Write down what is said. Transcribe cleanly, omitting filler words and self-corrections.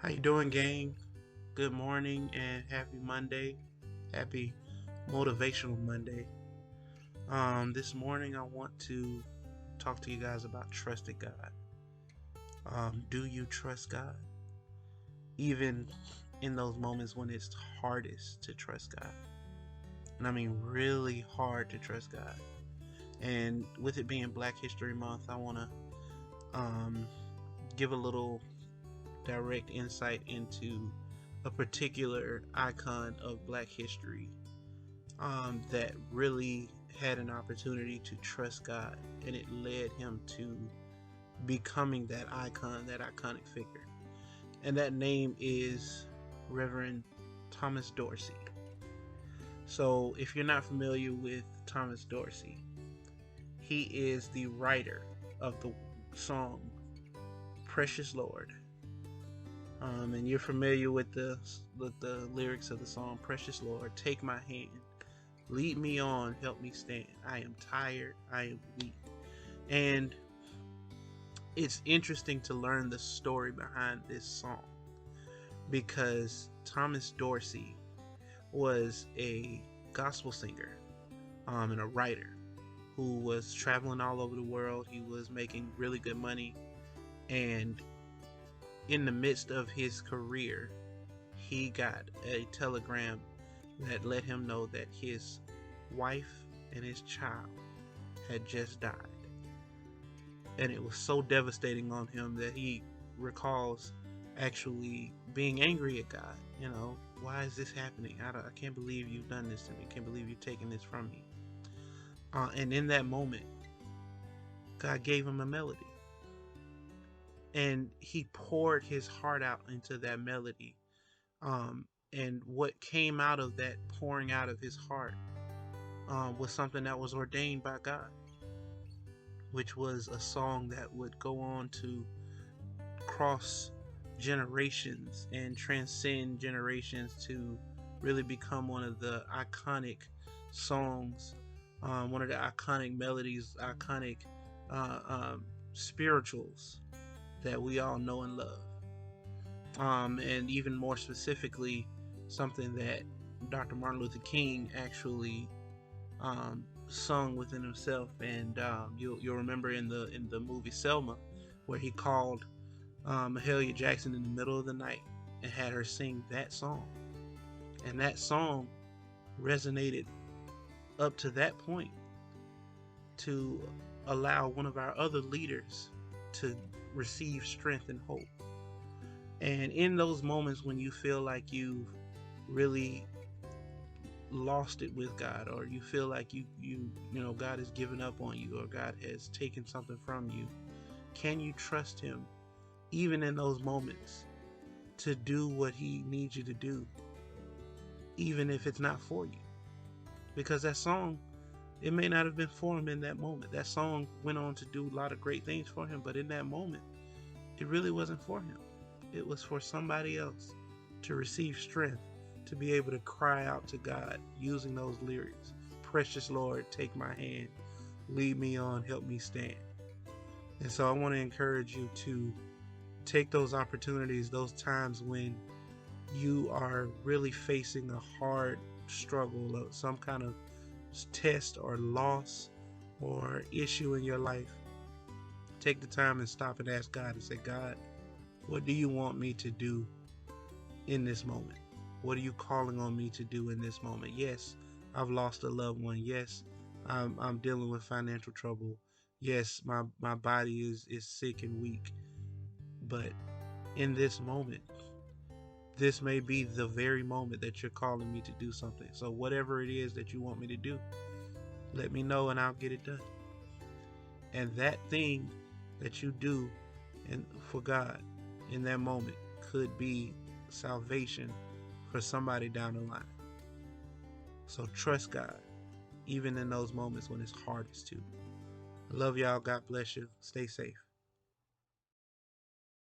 How you doing, gang? Good morning and happy Monday. Happy motivational Monday. This morning I want to talk to you guys about trusting God. Do you trust God? Even in those moments when it's hardest to trust God. And I mean really hard to trust God. And with it being Black History Month, I want to give a little direct insight into a particular icon of Black history that really had an opportunity to trust God, and it led him to becoming that icon, that iconic figure. And that name is Reverend Thomas Dorsey. So, if you're not familiar with Thomas Dorsey, he is the writer of the song Precious Lord. And you're familiar with the lyrics of the song Precious Lord, take my hand, lead me on, help me stand. I am tired, I am weak. And it's interesting to learn the story behind this song because Thomas Dorsey was a gospel singer and a writer who was traveling all over the world. He was making really good money, and in the midst of his career, he got a telegram that let him know that his wife and his child had just died. And it was so devastating on him that he recalls actually being angry at God. You know, why is this happening? I can't believe you've done this to me. I can't believe you've taken this from me. And in that moment, God gave him a melody. And he poured his heart out into that melody. And what came out of that pouring out of his heart was something that was ordained by God, which was a song that would go on to cross generations and transcend generations to really become one of the iconic songs, one of the iconic melodies, iconic spirituals that we all know and love. And even more specifically, something that Dr. Martin Luther King actually sung within himself. And you'll remember in the movie Selma, where he called Mahalia Jackson in the middle of the night and had her sing that song. And that song resonated up to that point to allow one of our other leaders to receive strength and hope. And in those moments when you feel like you've really lost it with God, or you feel like you know God has given up on you, or God has taken something from you, can you trust him even in those moments to do what he needs you to do, even if it's not for you? Because that song, it may not have been for him in that moment. That song went on to do a lot of great things for him, but in that moment, it really wasn't for him. It was for somebody else to receive strength, to be able to cry out to God using those lyrics. Precious Lord, take my hand, lead me on, help me stand. And so I want to encourage you to take those opportunities, those times when you are really facing a hard struggle, or some kind of test or loss or issue in your life. Take the time and stop and ask God and say, God, what do you want me to do in this moment? What are you calling on me to do in this moment? Yes, I've lost a loved one. Yes, I'm dealing with financial trouble. Yes, my body is sick and weak. But in this moment, this may be the very moment that you're calling me to do something. So whatever it is that you want me to do, let me know and I'll get it done. And that thing that you do and for God in that moment could be salvation for somebody down the line. So trust God, even in those moments when it's hardest to. I love y'all. God bless you. Stay safe.